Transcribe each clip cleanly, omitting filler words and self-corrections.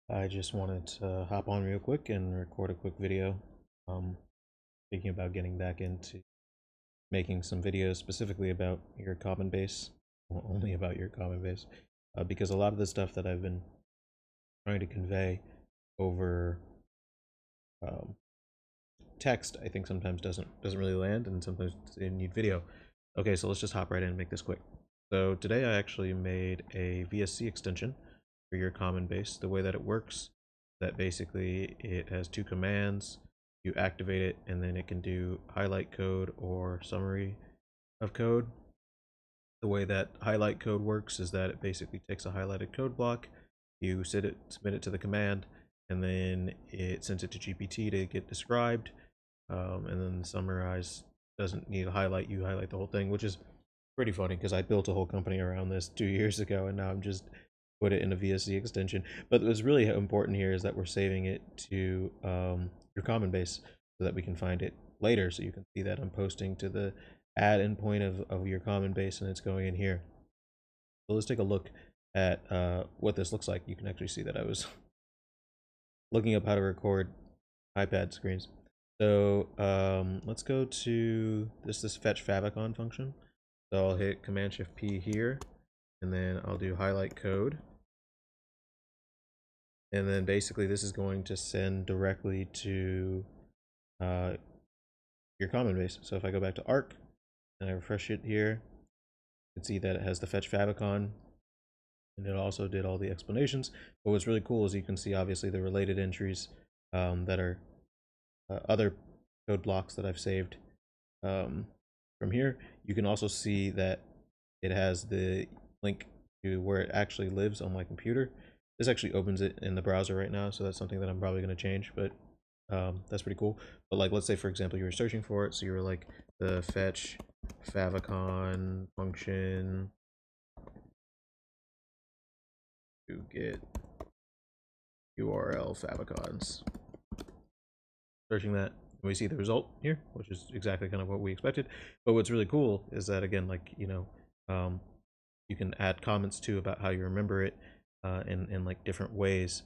I just wanted to hop on real quick and record a quick video. Um, Thinking about getting back into making some videos specifically about your Commonbase, well, only about your Commonbase, because a lot of the stuff that I've been trying to convey over um, text, I think sometimes doesn't really land, and sometimes they need video. Okay, so let's just hop right in and make this quick. So today I actually made a VSC extension for your Commonbase. The way that it works, that basically it has two commands. You activate it, and then it can do highlight code or summary of code. The way that highlight code works is that it basically takes a highlighted code block, you submit it to the command, and then it sends it to GPT to get described, and then the summarize doesn't need a highlight, you highlight the whole thing, which is pretty funny because I built a whole company around this 2 years ago, and now I'm just put it in a VSC extension. But what's really important here is that we're saving it to your Commonbase so that we can find it later. So you can see that I'm posting to the add endpoint of your Commonbase, and it's going in here. So let's take a look at what this looks like. You can actually see that I was looking up how to record iPad screens. So let's go to this fetch favicon function. So I'll hit Command Shift P here, and then I'll do highlight code. And then basically this is going to send directly to your Commonbase. So if I go back to Arc and I refresh it here, you can see that it has the fetch favicon, and it also did all the explanations. But what's really cool is you can see obviously the related entries that are other code blocks that I've saved from here. You can also see that it has the link to where it actually lives on my computer. This actually opens it in the browser right now, so that's something that I'm probably going to change, but that's pretty cool. But like, let's say for example you were searching for it, so you were like the fetch favicon function to get URL favicons. Searching that, we see the result here, which is exactly kind of what we expected. But what's really cool is that, again, like, you can add comments too about how you remember it in like different ways.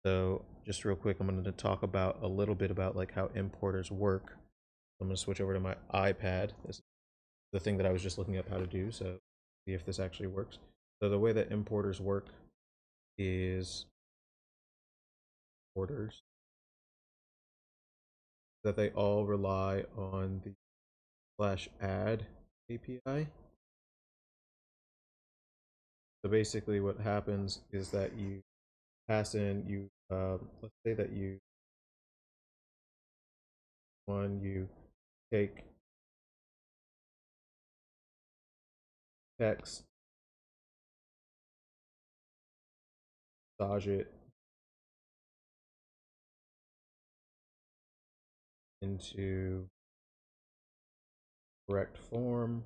So just real quick, I'm going to talk about a little bit about like how importers work. I'm going to switch over to my iPad. This is the thing that I was just looking up how to do, so see if this actually works. So the way that importers work is orders that they all rely on the /add API. So basically what happens is that you pass in, let's say that you take text, massage it into correct form,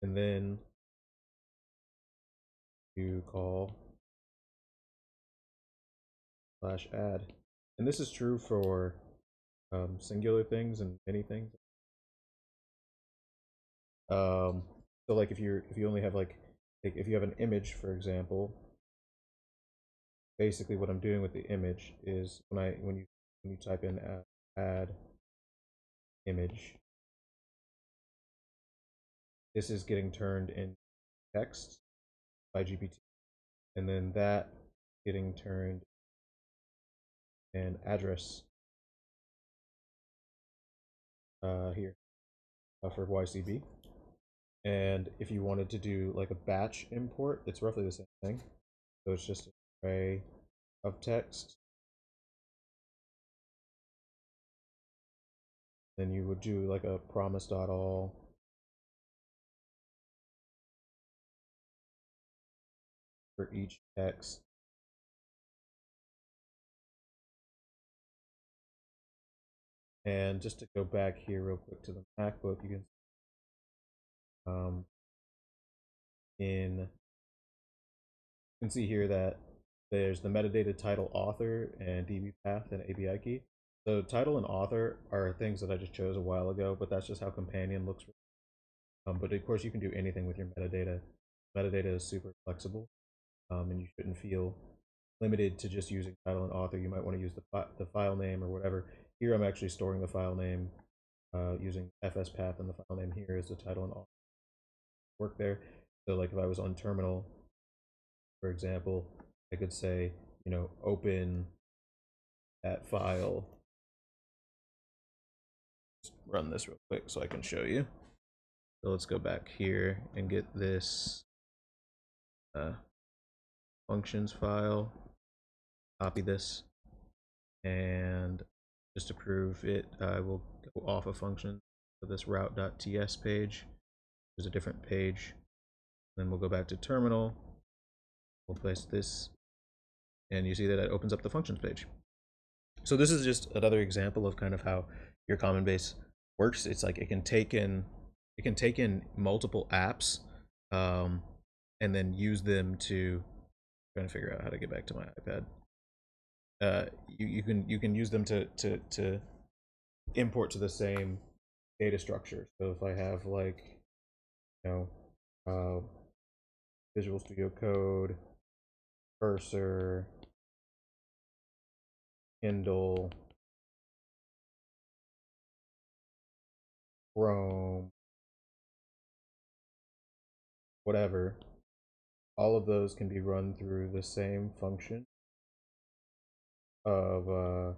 and then you call /add. And this is true for singular things and many things. So like if you only have like if you have an image, for example, basically what I'm doing with the image is when you type in add image, this is getting turned in text by GPT, and then that getting turned in address here for YCB. And if you wanted to do like a batch import, it's roughly the same thing. So it's just an array of text. Then you would do like a promise.all for each text. And just to go back here real quick to the MacBook, you can see here that there's the metadata title author and DB path and API key. So title and author are things that I just chose a while ago, but that's just how companion looks. But of course you can do anything with your metadata. Metadata is super flexible, and you shouldn't feel limited to just using title and author. You might want to use the file name or whatever. Here I'm actually storing the file name using fs path, and the file name here is the title and author. Work there. So like if I was on terminal, for example, I could say, you know, open that file. Just run this real quick so I can show you. So let's go back here and get this functions file, copy this, and just to prove it, I will go off of function for this route.ts page. There's a different page. Then we'll go back to terminal. We'll place this, and you see that it opens up the functions page. So this is just another example of kind of how your Commonbase works. It's like it can take in multiple apps, and then use them to. I'm trying to figure out how to get back to my iPad. You can use them to import to the same data structure. So if I have like, you know, Visual Studio Code, Cursor, Kindle, Chrome, whatever, all of those can be run through the same function of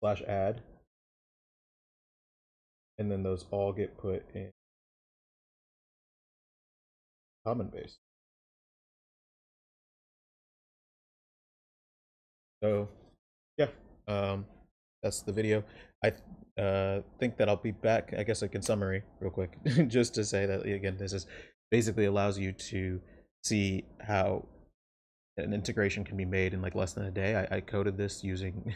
/add, and then those all get put in Commonbase. So yeah, that's the video. I think that I'll be back, I guess, like in summary real quick, just to say that again, this is basically allows you to see how an integration can be made in like less than a day. I coded this using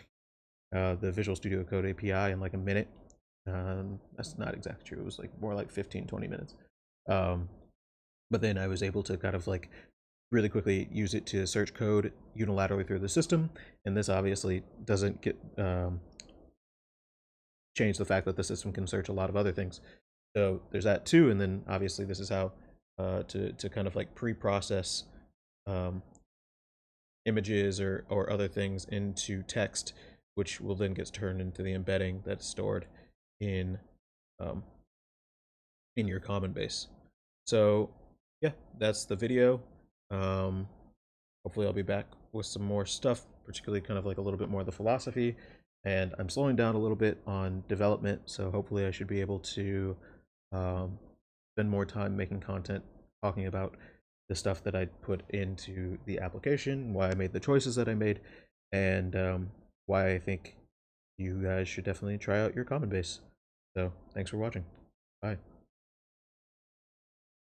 the Visual Studio Code API in like a minute. That's not exactly true. It was like more like 15-20 minutes. But then I was able to kind of like really quickly use it to search code unilaterally through the system, and this obviously doesn't get change the fact that the system can search a lot of other things. So there's that too, and then obviously this is how to kind of like pre-process images or other things into text, which will then get turned into the embedding that's stored in your Commonbase. So yeah, that's the video. Hopefully I'll be back with some more stuff, particularly kind of like a little bit more of the philosophy, and I'm slowing down a little bit on development, so hopefully I should be able to spend more time making content talking about the stuff that I put into the application, why I made the choices that I made, and why I think you guys should definitely try out your Commonbase. So thanks for watching. Bye.